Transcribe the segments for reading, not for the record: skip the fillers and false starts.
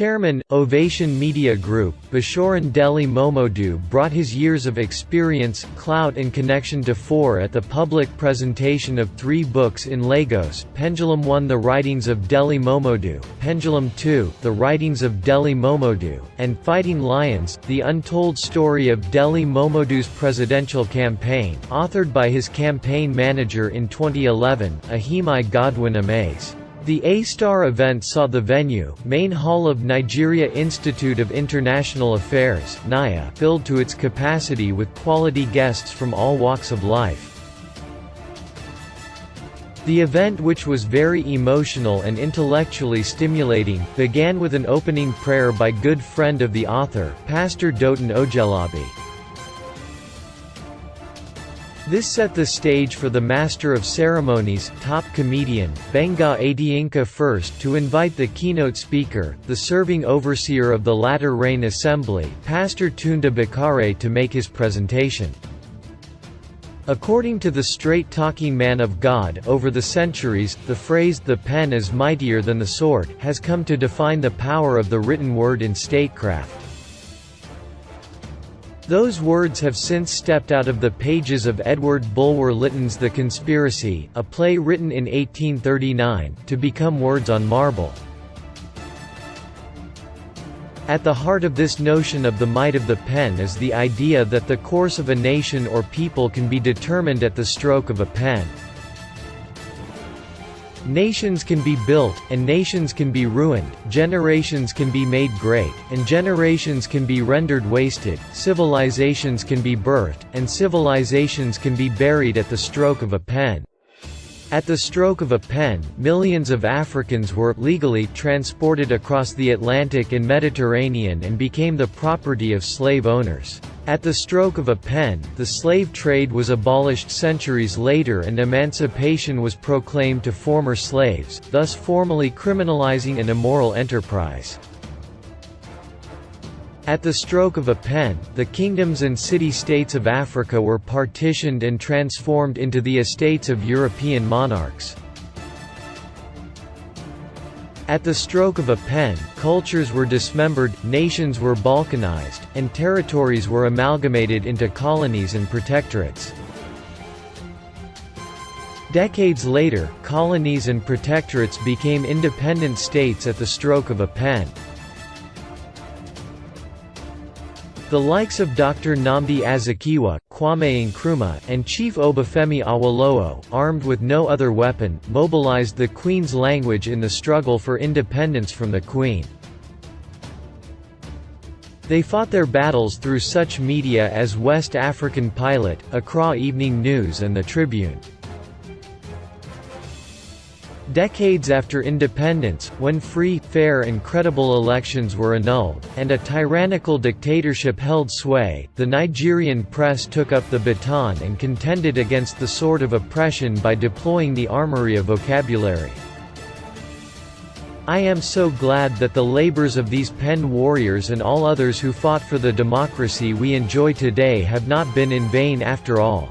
Chairman, Ovation Media Group, Bashorun Dele Momodu brought his years of experience, clout and connection to fore at the public presentation of 3 books in Lagos: Pendulum 1 The Writings of Dele Momodu, Pendulum 2 The Writings of Dele Momodu, and Fighting Lions, The Untold Story of Dele Momodu's Presidential Campaign, authored by his campaign manager in 2011, Ahimai Godwin Amaze. The A-Star event saw the venue, Main Hall of Nigeria Institute of International Affairs (NIA), filled to its capacity with quality guests from all walks of life. The event, which was very emotional and intellectually stimulating, began with an opening prayer by good friend of the author, Pastor Dotun Ojelabi. This set the stage for the Master of Ceremonies, top comedian, Benga Adiyinka first to invite the keynote speaker, the serving overseer of the Latter Rain Assembly, Pastor Tunda Bakare, to make his presentation. According to the straight-talking man of God, over the centuries, the phrase, "the pen is mightier than the sword," has come to define the power of the written word in statecraft. Those words have since stepped out of the pages of Edward Bulwer Lytton's The Conspiracy, a play written in 1839, to become words on marble. At the heart of this notion of the might of the pen is the idea that the course of a nation or people can be determined at the stroke of a pen. Nations can be built, and nations can be ruined, generations can be made great, and generations can be rendered wasted, civilizations can be birthed, and civilizations can be buried at the stroke of a pen. At the stroke of a pen, millions of Africans were, legally, transported across the Atlantic and Mediterranean and became the property of slave owners. At the stroke of a pen, the slave trade was abolished centuries later and emancipation was proclaimed to former slaves, thus formally criminalizing an immoral enterprise. At the stroke of a pen, the kingdoms and city-states of Africa were partitioned and transformed into the estates of European monarchs. At the stroke of a pen, cultures were dismembered, nations were balkanized, and territories were amalgamated into colonies and protectorates. Decades later, colonies and protectorates became independent states at the stroke of a pen. The likes of Dr. Nnamdi Azikiwe, Kwame Nkrumah, and Chief Obafemi Awolowo, armed with no other weapon, mobilized the Queen's language in the struggle for independence from the Queen. They fought their battles through such media as West African Pilot, Accra Evening News and The Tribune. Decades after independence, when free, fair and credible elections were annulled, and a tyrannical dictatorship held sway, the Nigerian press took up the baton and contended against the sword of oppression by deploying the armory of vocabulary. I am so glad that the labors of these pen warriors and all others who fought for the democracy we enjoy today have not been in vain after all.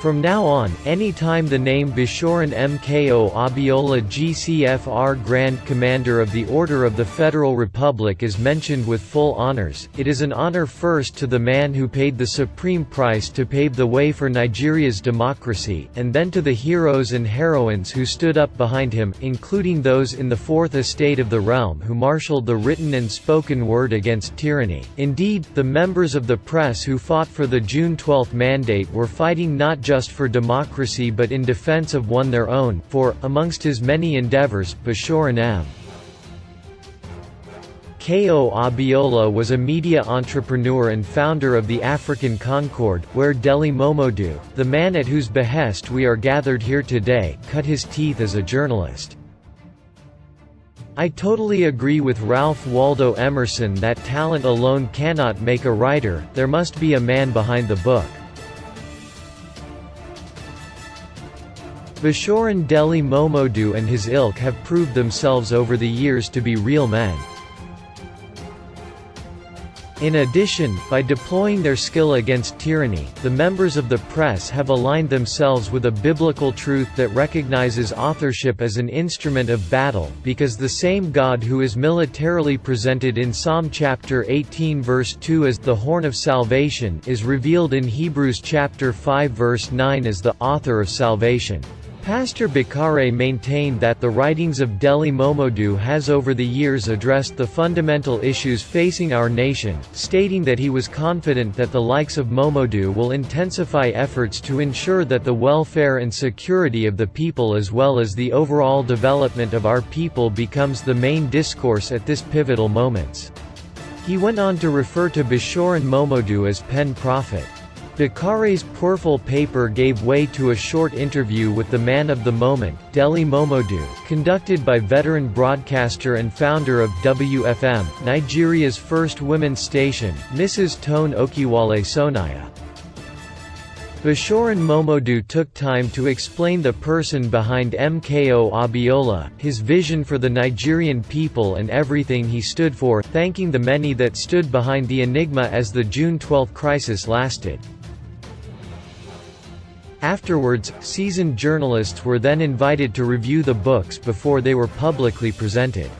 From now on, any time the name Bashorun Mko Abiola GCFR Grand Commander of the Order of the Federal Republic is mentioned with full honors, it is an honor first to the man who paid the supreme price to pave the way for Nigeria's democracy, and then to the heroes and heroines who stood up behind him, including those in the Fourth Estate of the realm who marshaled the written and spoken word against tyranny. Indeed, the members of the press who fought for the June 12 mandate were fighting not just for democracy but in defense of one their own, for, amongst his many endeavors, Bashorun Mko Abiola was a media entrepreneur and founder of the African Concord, where Dele Momodu, the man at whose behest we are gathered here today, cut his teeth as a journalist. I totally agree with Ralph Waldo Emerson that talent alone cannot make a writer, there must be a man behind the book. Bashorun Dele Momodu and his ilk have proved themselves over the years to be real men. In addition, by deploying their skill against tyranny, the members of the press have aligned themselves with a biblical truth that recognizes authorship as an instrument of battle, because the same God who is militarily presented in Psalm chapter 18 verse 2 as the horn of salvation is revealed in Hebrews chapter 5 verse 9 as the author of salvation. Pastor Bakare maintained that the writings of Dele Momodu has over the years addressed the fundamental issues facing our nation, stating that he was confident that the likes of Momodu will intensify efforts to ensure that the welfare and security of the people as well as the overall development of our people becomes the main discourse at this pivotal moments. He went on to refer to Bashorun Momodu as pen prophet. Bakare's powerful paper gave way to a short interview with the man of the moment, Dele Momodu, conducted by veteran broadcaster and founder of WFM, Nigeria's first women's station, Mrs. Tone Okiwale Sonaya. Bashorun Momodu took time to explain the person behind MKO Abiola, his vision for the Nigerian people and everything he stood for, thanking the many that stood behind the enigma as the June 12 crisis lasted. Afterwards, seasoned journalists were then invited to review the books before they were publicly presented.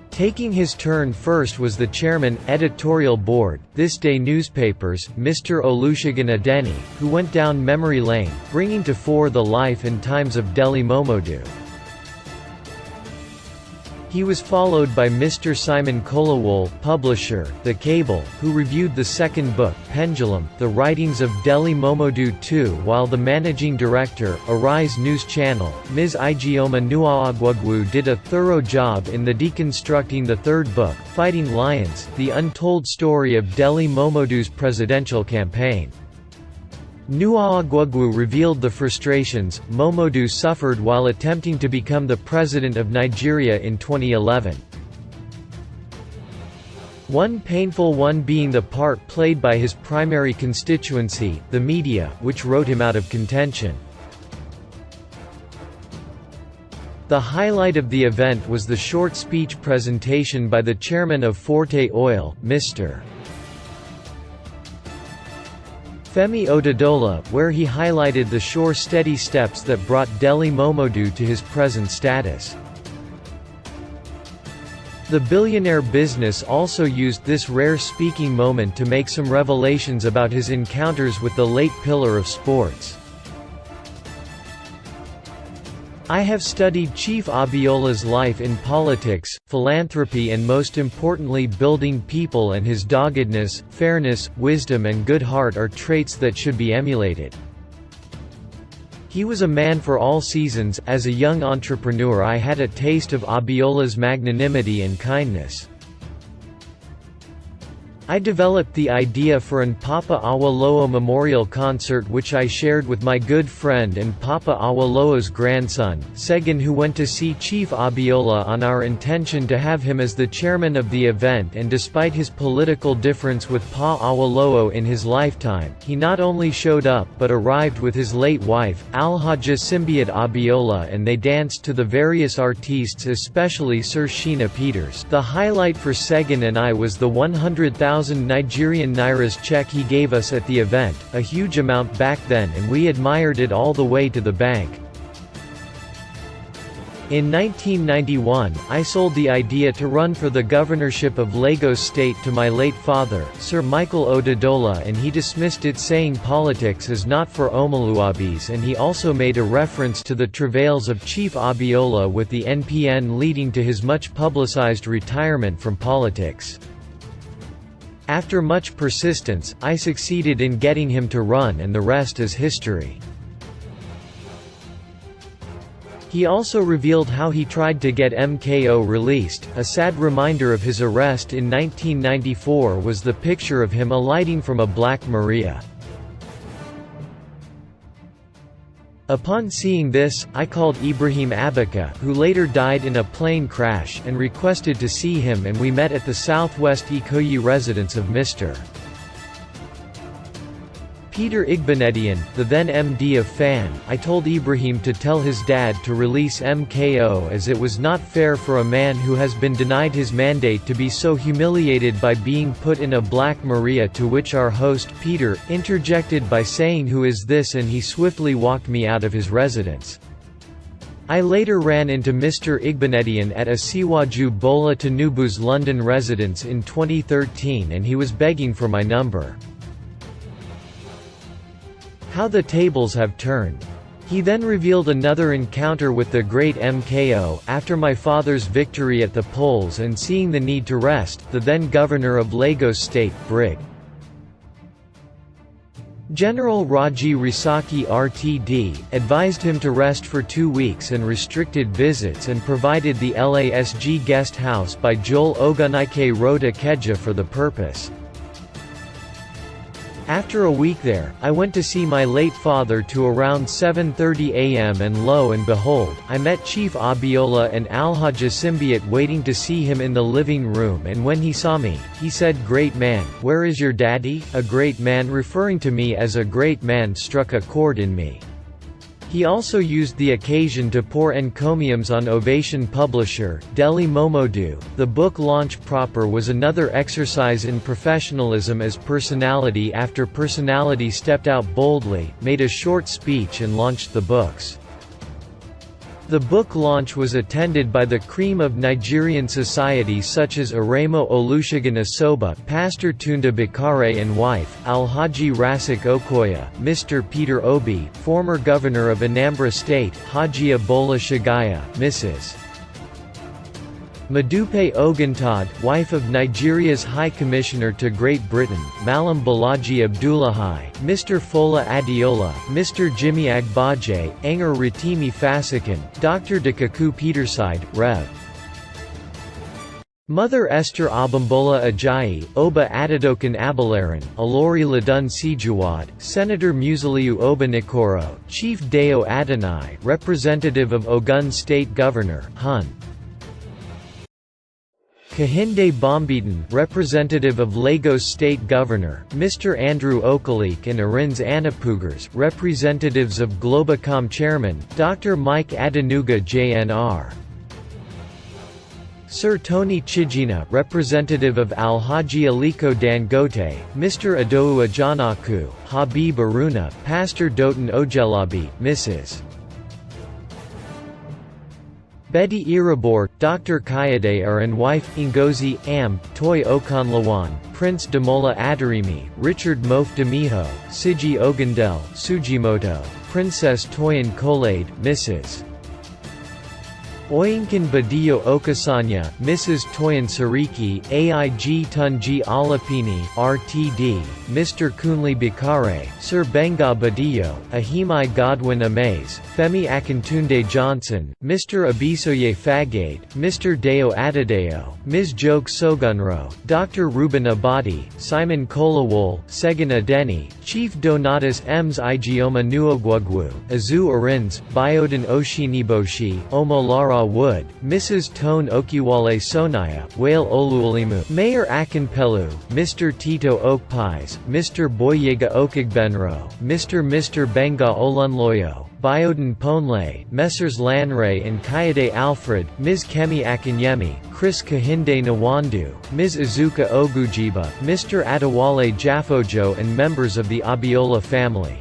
Taking his turn first was the chairman, editorial board, This Day Newspapers, Mr. Olusegun Adeni, who went down memory lane, bringing to fore the life and times of Dele Momodu. He was followed by Mr. Simon Kolawole, publisher, The Cable, who reviewed the second book, Pendulum, The Writings of Dele Momodu II, while the managing director, Arise News Channel, Ms. Ijeoma Nuaagwagwu did a thorough job in the deconstructing the third book, Fighting Lions, The Untold Story of Dele Momodu's presidential campaign. Nuaagwagwu revealed the frustrations Momodu suffered while attempting to become the president of Nigeria in 2011. One painful one being the part played by his primary constituency, the media, which wrote him out of contention. The highlight of the event was the short speech presentation by the chairman of Forte Oil, Mr. Femi Otedola, where he highlighted the sure steady steps that brought Dele Momodu to his present status. The billionaire business also used this rare speaking moment to make some revelations about his encounters with the late pillar of sports. I have studied Chief Abiola's life in politics, philanthropy and most importantly building people, and his doggedness, fairness, wisdom and good heart are traits that should be emulated. He was a man for all seasons. As a young entrepreneur I had a taste of Abiola's magnanimity and kindness. I developed the idea for an Papa Awolowo memorial concert which I shared with my good friend and Papa Awolowo's grandson, Segun, who went to see Chief Abiola on our intention to have him as the chairman of the event, and despite his political difference with Pa Awolowo in his lifetime, he not only showed up but arrived with his late wife, Alhaja Simbiat Abiola, and they danced to the various artistes, especially Sir Sheena Peters. The highlight for Segun and I was the 100,000 Nigerian Nairas check he gave us at the event, a huge amount back then, and we admired it all the way to the bank. In 1991, I sold the idea to run for the governorship of Lagos State to my late father, Sir Michael Otedola, and he dismissed it, saying politics is not for Omoluabis, and he also made a reference to the travails of Chief Abiola with the NPN leading to his much publicized retirement from politics. After much persistence, I succeeded in getting him to run, and the rest is history. He also revealed how he tried to get MKO released. A sad reminder of his arrest in 1994 was the picture of him alighting from a Black Maria. Upon seeing this, I called Ibrahim Abaka, who later died in a plane crash, and requested to see him, and we met at the Southwest Ikoyi residence of Mr. Peter Igbenedian, the then MD of FAN, I told Ibrahim to tell his dad to release MKO as it was not fair for a man who has been denied his mandate to be so humiliated by being put in a Black Maria, to which our host, Peter, interjected by saying who is this, and he swiftly walked me out of his residence. I later ran into Mr. Igbenedian at Asiwaju Bola Tinubu's London residence in 2013 and he was begging for my number. How the tables have turned. He then revealed another encounter with the great MKO, after my father's victory at the polls and seeing the need to rest, the then governor of Lagos State, Brig. General Raji Risaki RTD, advised him to rest for 2 weeks and restricted visits and provided the LASG guest house by Joel Ogunike Rota Keja for the purpose. After a week there, I went to see my late father to around 7:30 am and lo and behold, I met Chief Abiola and Alhaja Simbiat waiting to see him in the living room, and when he saw me, he said, "Great man, where is your daddy?" A great man referring to me as a great man struck a chord in me. He also used the occasion to pour encomiums on Ovation publisher, Dele Momodu. The book launch proper was another exercise in professionalism as personality after personality stepped out boldly, made a short speech and launched the books. The book launch was attended by the cream of Nigerian society such as Aremo Olusegun Asoba, Pastor Tunda Bakare and wife, Alhaji Rasik Okoya, Mr. Peter Obi, former governor of Anambra State, Hajiya Bola Shagaya, Mrs. Madupe Ogantad, wife of Nigeria's High Commissioner to Great Britain, Malam Balaji Abdullahi, Mr. Fola Adiola, Mr. Jimmy Agbaje, Anger Ratimi Fasikan, Dr. Dekaku Peterside, Rev. Mother Esther Abambola Ajayi, Oba Adedokan Abalaran, Alori Ladun Sijuwad, Senator Musiliu Obanikoro, Chief Deo Adonai, representative of Ogun State Governor, Hun. Kahinde Bombeden, representative of Lagos State Governor, Mr. Andrew Okalik and Arins Anapugars, representatives of Globacom Chairman, Dr. Mike Adenuga JNR. Sir Tony Chijina, representative of Alhaji Aliko Dangote, Mr. Adou Ajanaku, Habib Aruna, Pastor Doten Ojelabi, Mrs. Betty Irabor, Dr. Kayade and wife, Ngozi, Am, Toy Okanlawan, Prince Damola Adarimi, Richard Mof Demiho, Siji Ogundel, Sujimoto, Princess Toyin Kolade, Mrs. Oyinkan Badillo Okasanya, Mrs. Toyin Sariki, AIG Tunji Alapini, RTD, Mr. Kunli Bikare, Sir Benga Badillo, Ahimai Godwin Amaze, Femi Akintunde Johnson, Mr. Abisoye Fagade, Mr. Deo Adedeo, Ms. Joke Sogunro, Dr. Ruben Abadi, Simon Kolawol, Segan Adeni, Chief Donatus Ms. Igioma Nuogwagwu, Azu Arins, Biodan Oshiniboshi, Omolara Wood, Mrs. Tone Okiwale Sonaya, Whale Oluolimu, Mayor Akinpelu, Mr. Tito Okpies, Mr. Boyega Okigbenro, Mr. Benga Olunloyo, Biodan Ponle, Messrs. Lanray and Kayade Alfred, Ms. Kemi Akinyemi, Chris Kahinde Nwandu, Ms. Izuka Ogujiba, Mr. Adewale Jaffojo and members of the Abiola family.